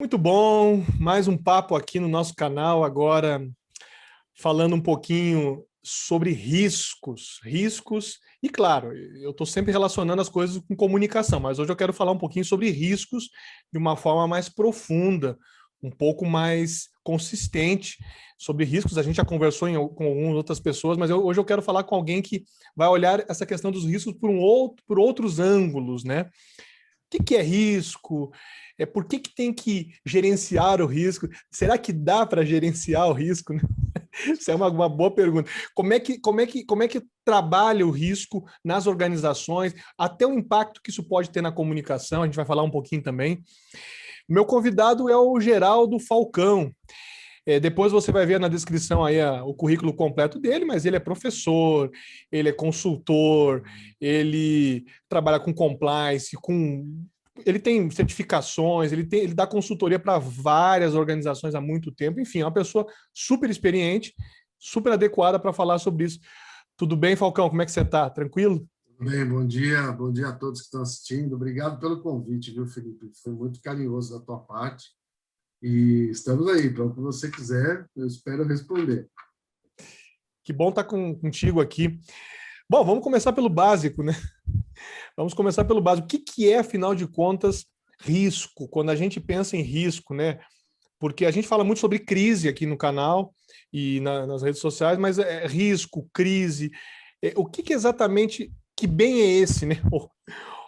Muito bom, mais um papo aqui no nosso canal, agora falando um pouquinho sobre riscos, e claro, eu estou sempre relacionando as coisas com comunicação, mas hoje eu quero falar um pouquinho sobre riscos de uma forma mais profunda, um pouco mais consistente sobre riscos. A gente já conversou com algumas outras pessoas, mas hoje eu quero falar com alguém que vai olhar essa questão dos riscos por outros ângulos, né? Que é risco? Por que tem que gerenciar o risco? Será que dá para gerenciar o risco? Isso é uma boa pergunta. Como é que trabalha o risco nas organizações, até o impacto que isso pode ter na comunicação? A gente vai falar um pouquinho também. Meu convidado é o Geraldo Falcão. Depois você vai ver na descrição aí o currículo completo dele, mas ele é professor, ele é consultor, ele trabalha com compliance, ele tem certificações, ele dá consultoria para várias organizações há muito tempo. Enfim, é uma pessoa super experiente, super adequada para falar sobre isso. Tudo bem, Falcão? Como é que você está? Tranquilo? Tudo bem, bom dia a todos que estão assistindo. Obrigado pelo convite, viu, Felipe? Foi muito carinhoso da tua parte. E estamos aí, para o que você quiser, eu espero responder. Que bom estar contigo aqui. Bom, vamos começar pelo básico, né? Vamos começar pelo básico. O que é, afinal de contas, risco? Quando a gente pensa em risco, né? Porque a gente fala muito sobre crise aqui no canal e nas redes sociais, mas é risco, crise. O que exatamente, que bem é esse, né?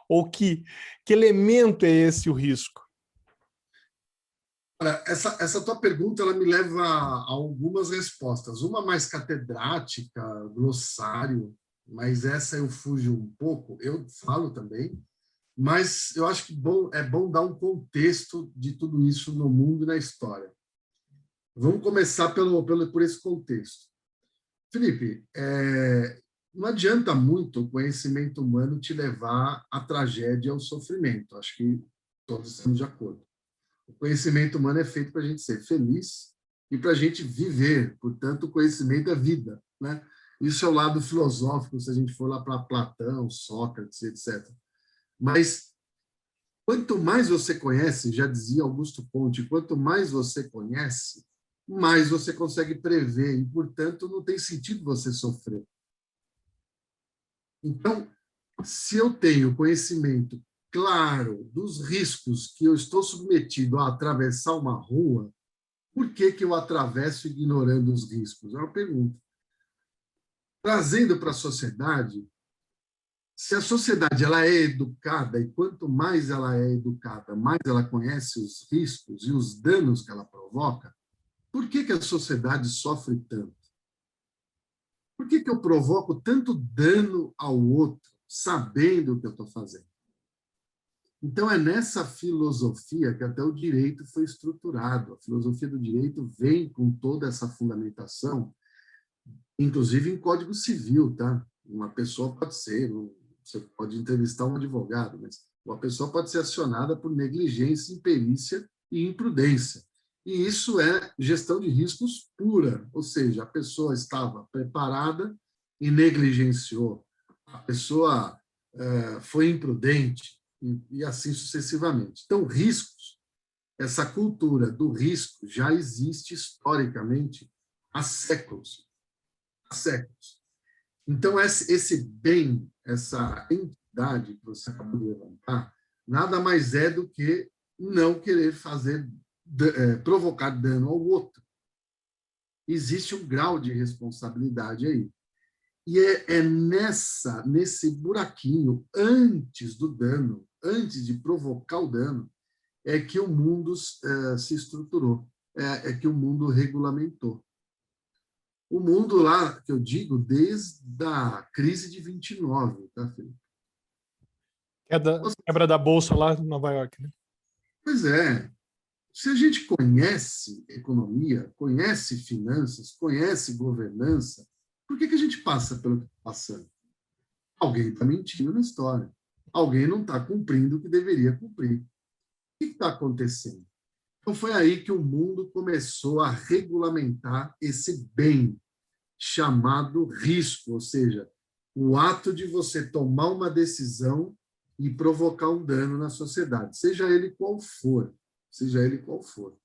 Ou que elemento é esse o risco? Olha, essa tua pergunta ela me leva a algumas respostas. Uma mais catedrática, glossário, mas essa eu fujo um pouco. Eu falo também, mas eu acho que é bom dar um contexto de tudo isso no mundo e na história. Vamos começar por esse contexto. Felipe, não adianta muito o conhecimento humano te levar à tragédia e ao sofrimento. Acho que todos estamos de acordo. O conhecimento humano é feito para a gente ser feliz e para a gente viver. Portanto, o conhecimento é vida, né? Isso é o lado filosófico, se a gente for lá para Platão, Sócrates, etc. Mas quanto mais você conhece, já dizia Augusto Conte, quanto mais você conhece, mais você consegue prever e, portanto, não tem sentido você sofrer. Então, se eu tenho conhecimento claro dos riscos que eu estou submetido a atravessar uma rua, por que eu atravesso ignorando os riscos? É uma pergunta. Trazendo para a sociedade, se a sociedade ela é educada, e quanto mais ela é educada, mais ela conhece os riscos e os danos que ela provoca, por que a sociedade sofre tanto? Por que eu provoco tanto dano ao outro, sabendo o que eu estou fazendo? Então, é nessa filosofia que até o direito foi estruturado. A filosofia do direito vem com toda essa fundamentação, inclusive em Código Civil, tá? Uma pessoa pode ser, você pode entrevistar um advogado, mas uma pessoa pode ser acionada por negligência, imperícia e imprudência. E isso é gestão de riscos pura, ou seja, a pessoa estava preparada e negligenciou. A pessoa foi imprudente, e assim sucessivamente. Então, riscos, essa cultura do risco já existe historicamente há séculos. Há séculos. Então, esse bem, essa entidade que você acabou de levantar, nada mais é do que não querer provocar dano ao outro. Existe um grau de responsabilidade aí. E nesse buraquinho, antes do dano, antes de provocar o dano, é que o mundo se estruturou, é que o mundo regulamentou. O mundo lá, que eu digo, desde a crise de 29, tá, Felipe? Quebra da bolsa lá em Nova York, né? Pois é. Se a gente conhece economia, conhece finanças, conhece governança, por que a gente passa pelo que está passando? Alguém está mentindo na história. Alguém não está cumprindo o que deveria cumprir. O que está acontecendo? Então, foi aí que o mundo começou a regulamentar esse bem chamado risco, ou seja, o ato de você tomar uma decisão e provocar um dano na sociedade, seja ele qual for. seja ele qual for.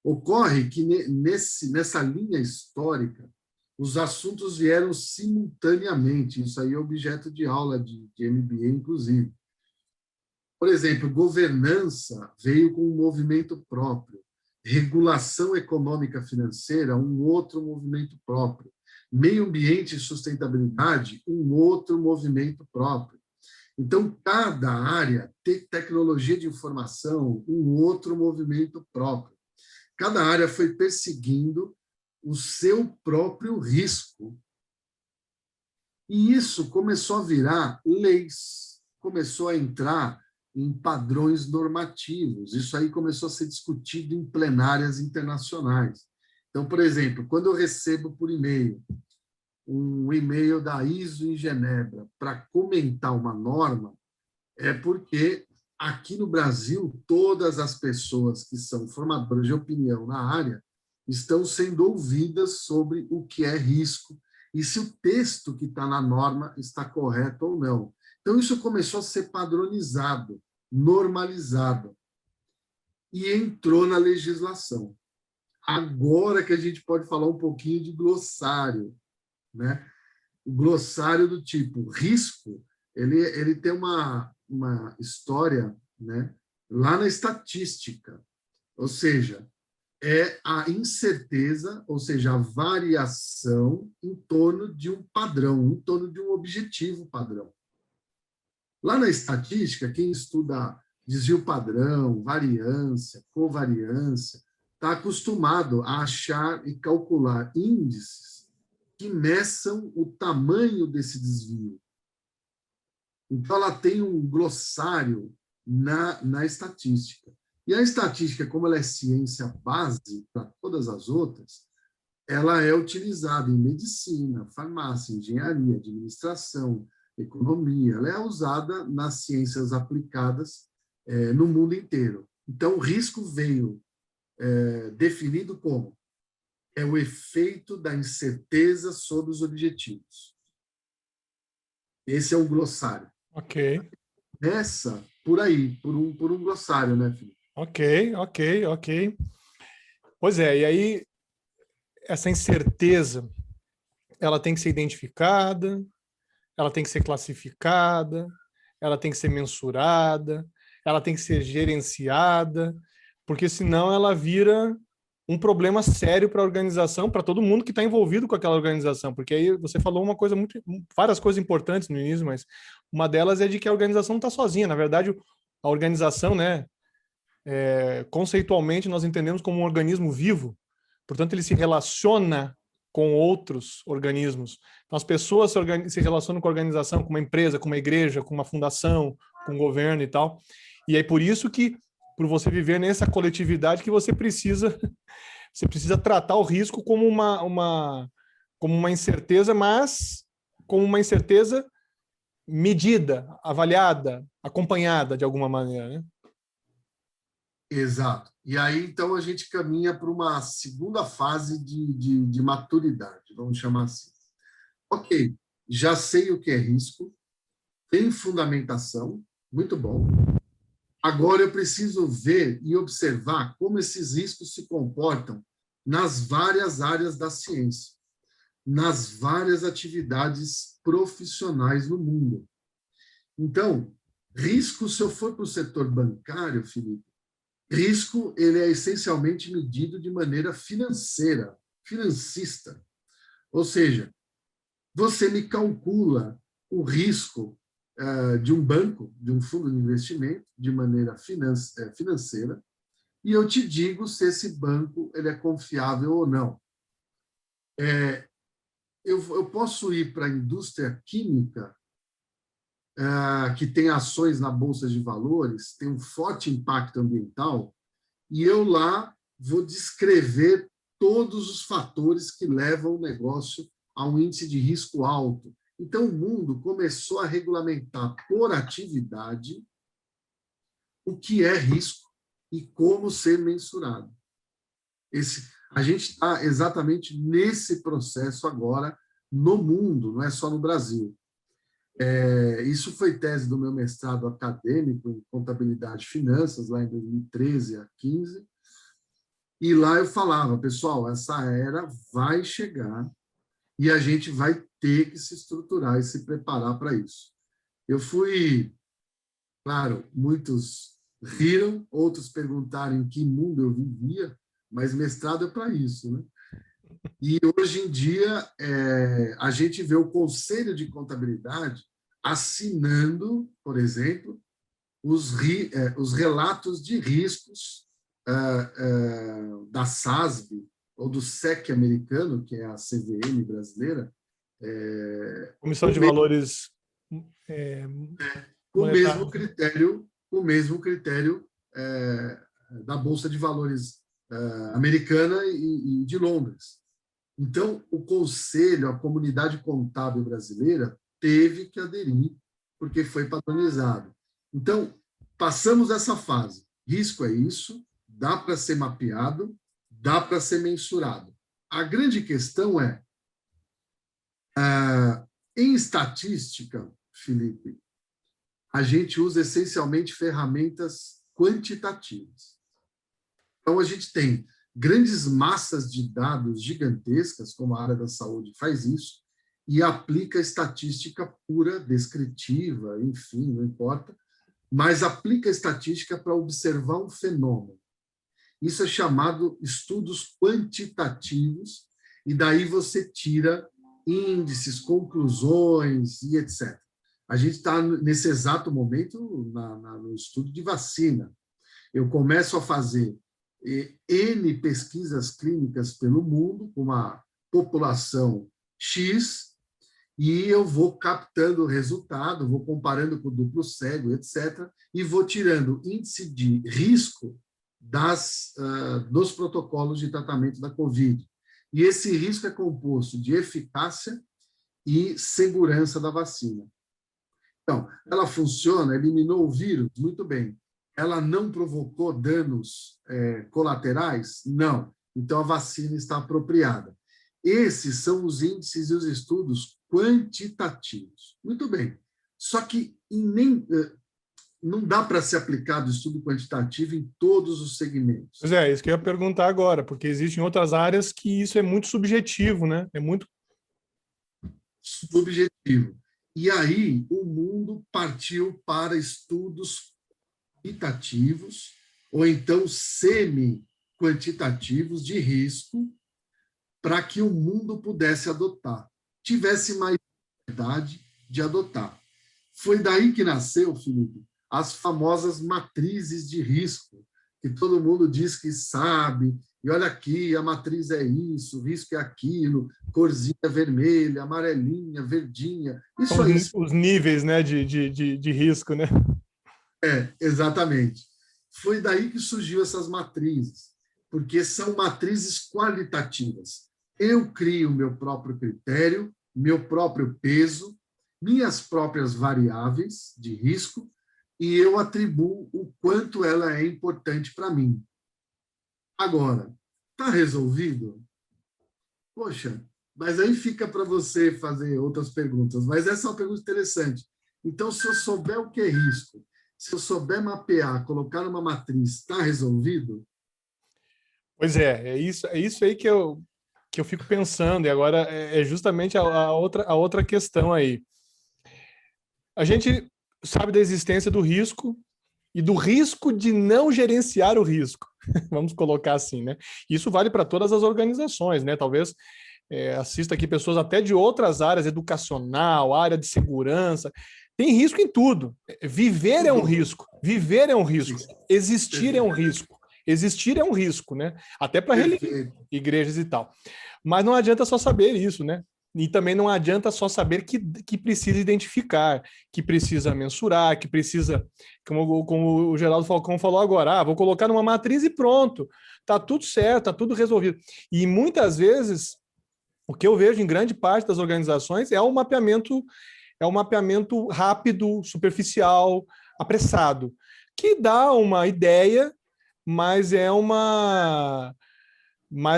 Ocorre que nessa linha histórica, os assuntos vieram simultaneamente, isso aí é objeto de aula de MBA, inclusive. Por exemplo, governança veio com um movimento próprio, regulação econômica financeira, um outro movimento próprio, meio ambiente e sustentabilidade, um outro movimento próprio. Então, cada área, tecnologia de informação, um outro movimento próprio. Cada área foi perseguindo o seu próprio risco. E isso começou a virar leis, começou a entrar em padrões normativos. Isso aí começou a ser discutido em plenárias internacionais. Então, por exemplo, quando eu recebo por e-mail um e-mail da ISO em Genebra para comentar uma norma, é porque aqui no Brasil todas as pessoas que são formadoras de opinião na área estão sendo ouvidas sobre o que é risco e se o texto que está na norma está correto ou não. Então, isso começou a ser padronizado, normalizado, e entrou na legislação. Agora que a gente pode falar um pouquinho de glossário, né? O glossário do tipo risco, ele tem uma história, né? Lá na estatística, ou seja, é a incerteza, ou seja, a variação em torno de um padrão, em torno de um objetivo padrão. Lá na estatística, quem estuda desvio padrão, variância, covariância, está acostumado a achar e calcular índices que meçam o tamanho desse desvio. Então, ela tem um glossário na estatística. E a estatística, como ela é ciência base para todas as outras, ela é utilizada em medicina, farmácia, engenharia, administração, economia. Ela é usada nas ciências aplicadas no mundo inteiro. Então, o risco veio definido como é o efeito da incerteza sobre os objetivos. Esse é o glossário. Ok. Começa por aí, por um glossário, né, Felipe? Ok. Pois é, e aí essa incerteza, ela tem que ser identificada, ela tem que ser classificada, ela tem que ser mensurada, ela tem que ser gerenciada, porque senão ela vira um problema sério para a organização, para todo mundo que está envolvido com aquela organização, porque aí você falou várias coisas importantes no início, mas uma delas é de que a organização não está sozinha. Na verdade, a organização, né, conceitualmente, nós entendemos como um organismo vivo, portanto, ele se relaciona com outros organismos. Então, as pessoas se relacionam com a organização, com uma empresa, com uma igreja, com uma fundação, com um governo e tal. E é por isso que, por você viver nessa coletividade, que você precisa tratar o risco como uma incerteza, mas como uma incerteza medida, avaliada, acompanhada de alguma maneira, né? Exato. E aí, então, a gente caminha para uma segunda fase de maturidade, vamos chamar assim. Ok, já sei o que é risco, tem fundamentação, muito bom. Agora eu preciso ver e observar como esses riscos se comportam nas várias áreas da ciência, nas várias atividades profissionais no mundo. Então, risco, se eu for para o setor bancário, Felipe, risco ele é essencialmente medido de maneira financeira, financista. Ou seja, você me calcula o risco de um banco, de um fundo de investimento, de maneira financeira, e eu te digo se esse banco ele é confiável ou não. Eu posso ir para a indústria química, que tem ações na Bolsa de Valores, tem um forte impacto ambiental, e eu lá vou descrever todos os fatores que levam o negócio a um índice de risco alto. Então, o mundo começou a regulamentar por atividade o que é risco e como ser mensurado. A gente está exatamente nesse processo agora no mundo, não é só no Brasil. Isso foi tese do meu mestrado acadêmico em contabilidade e finanças, lá em 2013 a 15. E lá eu falava, pessoal, essa era vai chegar e a gente vai ter que se estruturar e se preparar para isso. Eu fui, claro, muitos riram, outros perguntaram em que mundo eu vivia, mas mestrado é para isso, né? E hoje em dia a gente vê o Conselho de Contabilidade assinando, por exemplo, os relatos de riscos da SASB ou do SEC americano, que é a CVM brasileira, Comissão de Valores com Monetários. o mesmo critério da Bolsa de Valores americana e de Londres. Então, o conselho, a comunidade contábil brasileira teve que aderir, porque foi padronizado. Então, passamos essa fase. Risco é isso, dá para ser mapeado, dá para ser mensurado. A grande questão é, em estatística, Felipe, a gente usa essencialmente ferramentas quantitativas. Então, a gente tem grandes massas de dados gigantescas, como a área da saúde faz isso, e aplica estatística pura, descritiva, enfim, não importa, mas aplica estatística para observar um fenômeno. Isso é chamado estudos quantitativos, e daí você tira índices, conclusões e etc. A gente está, nesse exato momento, no estudo de vacina. Eu começo a fazer N pesquisas clínicas pelo mundo, com uma população X, e eu vou captando o resultado, vou comparando com o duplo cego, etc., e vou tirando índice de risco dos protocolos de tratamento da Covid. E esse risco é composto de eficácia e segurança da vacina. Então, ela funciona, eliminou o vírus? Muito bem. Ela não provocou danos colaterais? Não. Então, a vacina está apropriada. Esses são os índices e os estudos quantitativos. Muito bem. Só que não dá para ser aplicado estudo quantitativo em todos os segmentos. Pois é, isso que eu ia perguntar agora, porque existem outras áreas que isso é muito subjetivo, né? É muito subjetivo. E aí o mundo partiu para estudos quantitativos ou então semi-quantitativos de risco para que o mundo pudesse adotar, tivesse mais liberdade de adotar. Foi daí que nasceu, Felipe, as famosas matrizes de risco, que todo mundo diz que sabe, e olha aqui, a matriz é isso, o risco é aquilo, corzinha vermelha, amarelinha, verdinha. Isso aí. Os níveis, né, de risco, né? Exatamente. Foi daí que surgiu essas matrizes, porque são matrizes qualitativas. Eu crio meu próprio critério, meu próprio peso, minhas próprias variáveis de risco, e eu atribuo o quanto ela é importante para mim. Agora, está resolvido? Poxa, mas aí fica para você fazer outras perguntas, mas essa é uma pergunta interessante. Então, se eu souber o que é risco, se eu souber mapear, colocar numa matriz, está resolvido? Pois é isso aí que eu fico pensando, e agora é justamente a outra questão aí. A gente sabe da existência do risco e do risco de não gerenciar o risco, vamos colocar assim, né? Isso vale para todas as organizações, né? Talvez assista aqui pessoas até de outras áreas, educacional, área de segurança, tem risco em tudo. Viver é um risco, viver é um risco, existir é um risco. Existir é um risco, né? Até para igrejas e tal. Mas não adianta só saber isso, né? E também não adianta só saber que precisa identificar, que precisa mensurar, que precisa, como o Geraldo Falcão falou agora, vou colocar numa matriz e pronto, tá tudo certo, tá tudo resolvido. E muitas vezes, o que eu vejo em grande parte das organizações é o mapeamento rápido, superficial, apressado, que dá uma ideia, mas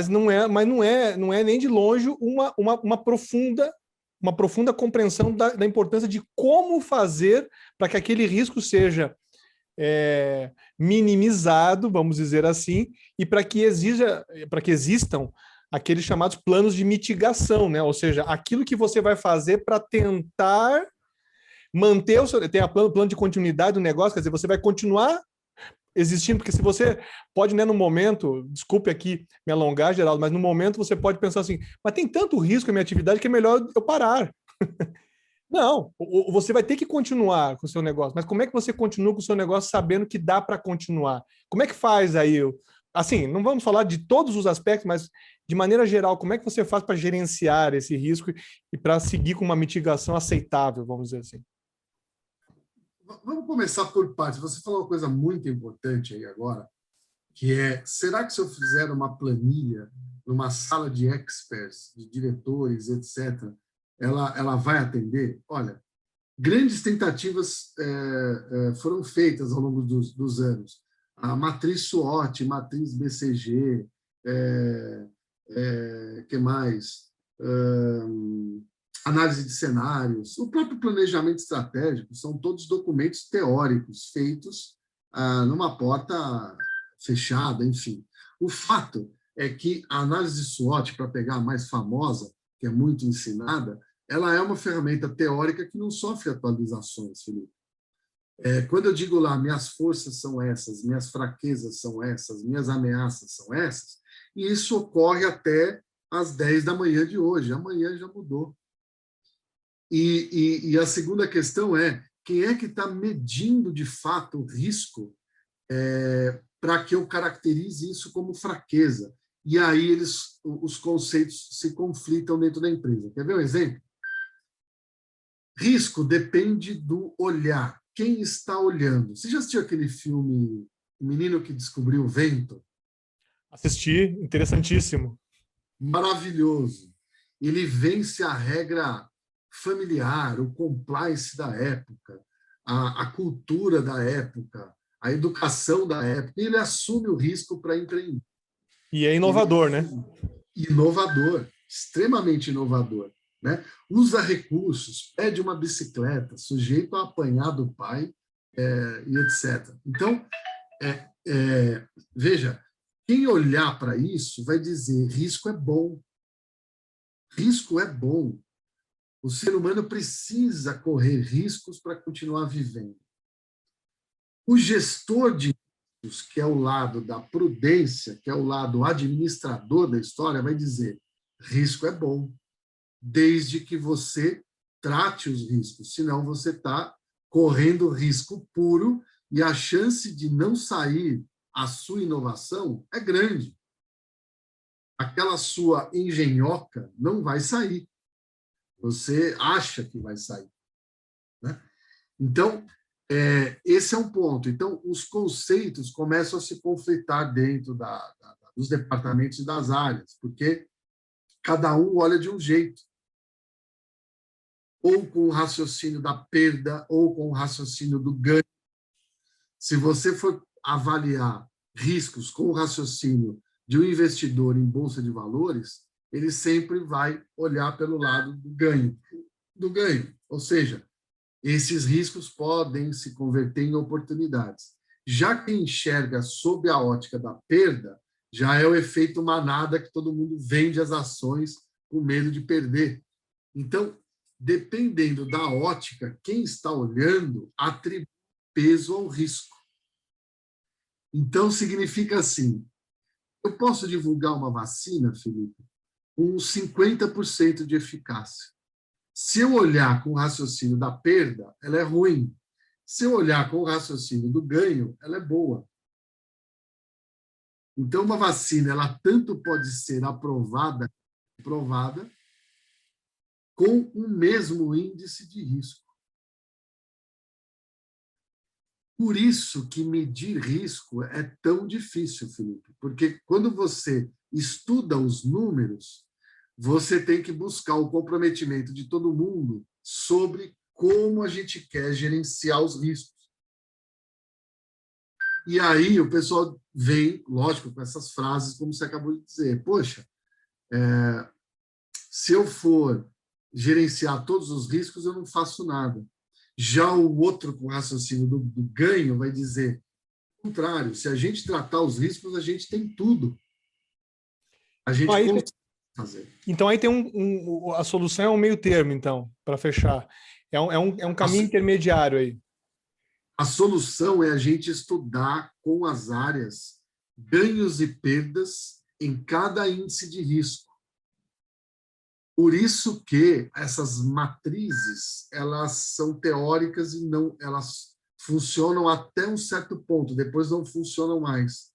não é nem de longe uma profunda uma profunda compreensão da importância de como fazer para que aquele risco seja minimizado, vamos dizer assim, e para que existam aqueles chamados planos de mitigação, né? Ou seja, aquilo que você vai fazer para tentar manter o seu... Tem a plano de continuidade do negócio, quer dizer, você vai continuar existindo, porque se você pode, né, no momento, desculpe aqui me alongar, Geraldo, mas no momento você pode pensar assim, mas tem tanto risco na minha atividade que é melhor eu parar. Não, você vai ter que continuar com o seu negócio, mas como é que você continua com o seu negócio sabendo que dá para continuar? Como é que faz aí? Assim, não vamos falar de todos os aspectos, mas de maneira geral, como é que você faz para gerenciar esse risco e para seguir com uma mitigação aceitável, vamos dizer assim? Vamos começar por partes. Você falou uma coisa muito importante aí agora, que é, será que se eu fizer uma planilha numa sala de experts, de diretores, etc., ela vai atender? Olha, grandes tentativas foram feitas ao longo dos anos. A matriz SWOT, matriz BCG, que mais? Análise de cenários, o próprio planejamento estratégico, são todos documentos teóricos feitos numa porta fechada, enfim. O fato é que a análise de SWOT, para pegar a mais famosa, que é muito ensinada, ela é uma ferramenta teórica que não sofre atualizações, Felipe. Quando eu digo lá, minhas forças são essas, minhas fraquezas são essas, minhas ameaças são essas, e isso ocorre até às 10 da manhã de hoje. Amanhã já mudou. E a segunda questão é, quem é que está medindo de fato o risco para que eu caracterize isso como fraqueza? E aí os conceitos se conflitam dentro da empresa. Quer ver um exemplo? Risco depende do olhar. Quem está olhando? Você já assistiu aquele filme O Menino que Descobriu o Vento? Assisti, interessantíssimo. Maravilhoso. Ele vence a regra familiar, o compliance da época, a cultura da época, a educação da época, e ele assume o risco para empreender. E é inovador, né? Inovador, extremamente inovador. Né? Usa recursos, pede uma bicicleta, sujeito a apanhar do pai, e etc. Então, veja, quem olhar para isso vai dizer, risco é bom. Risco é bom. O ser humano precisa correr riscos para continuar vivendo. O gestor de riscos, que é o lado da prudência, que é o lado administrador da história, vai dizer, risco é bom, desde que você trate os riscos, senão você está correndo risco puro e a chance de não sair a sua inovação é grande. Aquela sua engenhoca não vai sair. Você acha que vai sair. Né? Então, esse é um ponto. Então, os conceitos começam a se conflitar dentro dos departamentos e das áreas, porque cada um olha de um jeito. Ou com o raciocínio da perda, ou com o raciocínio do ganho. Se você for avaliar riscos com o raciocínio de um investidor em bolsa de valores, ele sempre vai olhar pelo lado do ganho. Ou seja, esses riscos podem se converter em oportunidades. Já quem enxerga sob a ótica da perda, já é o efeito manada que todo mundo vende as ações com medo de perder. Então, dependendo da ótica, quem está olhando atribui peso ao risco. Então, significa assim, eu posso divulgar uma vacina, Felipe, com 50% de eficácia. Se eu olhar com o raciocínio da perda, ela é ruim. Se eu olhar com o raciocínio do ganho, ela é boa. Então, uma vacina, ela tanto pode ser aprovada, provada, com o mesmo índice de risco. Por isso que medir risco é tão difícil, Felipe, porque quando você estuda os números, você tem que buscar o comprometimento de todo mundo sobre como a gente quer gerenciar os riscos. E aí o pessoal vem, lógico, com essas frases, como você acabou de dizer. Poxa, se eu for gerenciar todos os riscos, eu não faço nada. Já o outro com raciocínio do ganho vai dizer, ao contrário, se a gente tratar os riscos, a gente tem tudo. A gente Aí, consegue fazer. então aí tem a solução é um meio termo, então, para fechar. É um caminho intermediário aí. A solução é a gente estudar com as áreas ganhos e perdas em cada índice de risco. Por isso que essas matrizes, elas são teóricas e não, elas funcionam até um certo ponto, depois não funcionam mais.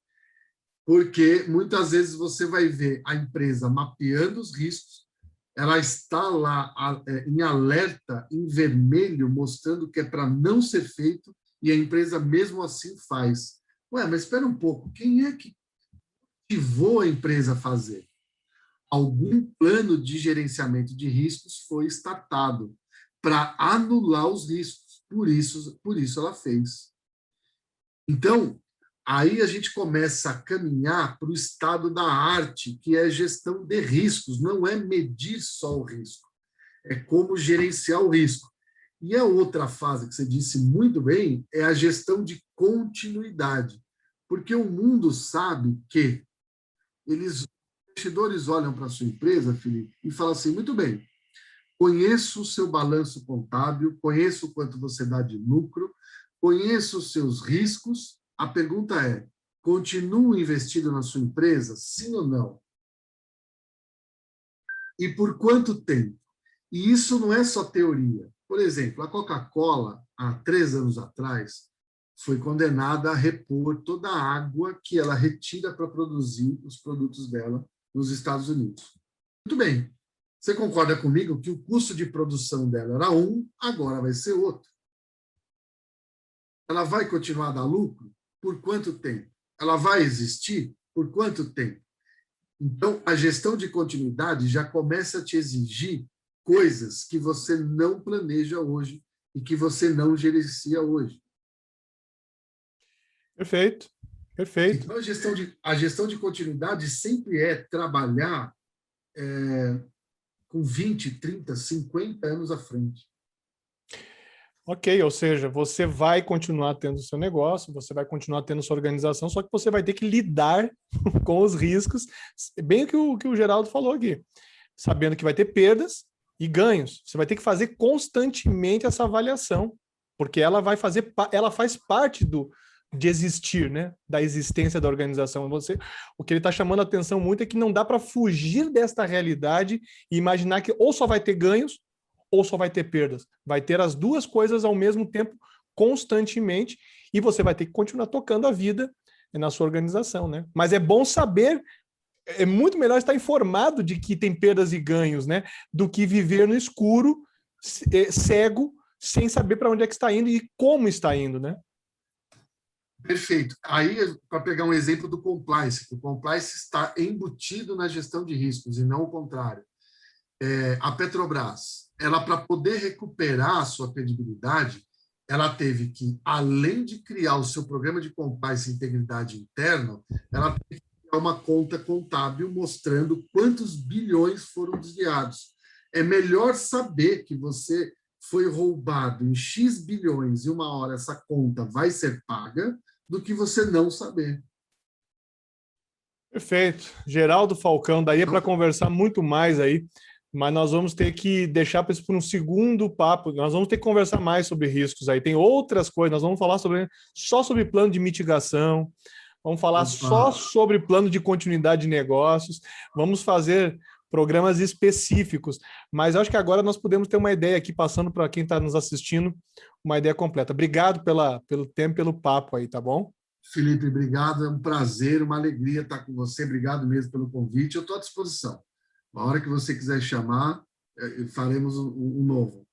Porque muitas vezes você vai ver a empresa mapeando os riscos, ela está lá em alerta, em vermelho, mostrando que é para não ser feito, e a empresa mesmo assim faz. Ué, mas espera um pouco, quem é que motivou a empresa a fazer? Algum plano de gerenciamento de riscos foi startado para anular os riscos. Por isso ela fez. Então, aí a gente começa a caminhar para o estado da arte, que é gestão de riscos, não é medir só o risco, é como gerenciar o risco. E a outra fase que você disse muito bem é a gestão de continuidade, porque o mundo sabe que os investidores olham para a sua empresa, Felipe, e falam assim, muito bem, conheço o seu balanço contábil, conheço o quanto você dá de lucro, conheço os seus riscos. A pergunta é, continua investido na sua empresa, sim ou não? E por quanto tempo? E isso não é só teoria. Por exemplo, a Coca-Cola, há 3 anos atrás, foi condenada a repor toda a água que ela retira para produzir os produtos dela nos Estados Unidos. Muito bem. Você concorda comigo que o custo de produção dela era um, agora vai ser outro? Ela vai continuar a dar lucro? Por quanto tempo? Ela vai existir? Por quanto tempo? Então, a gestão de continuidade já começa a te exigir coisas que você não planeja hoje e que você não gerencia hoje. Perfeito, perfeito. Então, a gestão de continuidade sempre é trabalhar com 20, 30, 50 anos à frente. Ok, ou seja, você vai continuar tendo seu negócio, você vai continuar tendo sua organização, só que você vai ter que lidar com os riscos, bem o que o Geraldo falou aqui, sabendo que vai ter perdas e ganhos. Você vai ter que fazer constantemente essa avaliação, porque ela faz parte de existir, né? Da existência da organização. O que ele está chamando a atenção muito é que não dá para fugir desta realidade e imaginar que ou só vai ter ganhos ou só vai ter perdas. Vai ter as duas coisas ao mesmo tempo, constantemente, e você vai ter que continuar tocando a vida na sua organização, né? Mas é bom saber, é muito melhor estar informado de que tem perdas e ganhos, né? Do que viver no escuro, cego, sem saber para onde é que está indo e como está indo, né? Perfeito. Aí, para pegar um exemplo do compliance, o compliance está embutido na gestão de riscos e não o contrário. A Petrobras, ela para poder recuperar a sua credibilidade, ela teve que, além de criar o seu programa de compliance e integridade interna, ela teve que criar uma conta contábil mostrando quantos bilhões foram desviados. É melhor saber que você foi roubado em X bilhões e uma hora essa conta vai ser paga do que você não saber. Perfeito. Geraldo Falcão, daí é para conversar muito mais aí, mas nós vamos ter que deixar para um segundo papo. Nós vamos ter que conversar mais sobre riscos aí. Tem outras coisas, nós vamos falar só sobre plano de mitigação, vamos falar só sobre plano de continuidade de negócios, vamos fazer programas específicos, mas acho que agora nós podemos ter uma ideia aqui, passando para quem está nos assistindo, uma ideia completa. Obrigado pelo tempo, pelo papo aí, tá bom? Felipe, obrigado. É um prazer, uma alegria estar com você. Obrigado mesmo pelo convite. Eu estou à disposição. A hora que você quiser chamar, faremos um novo.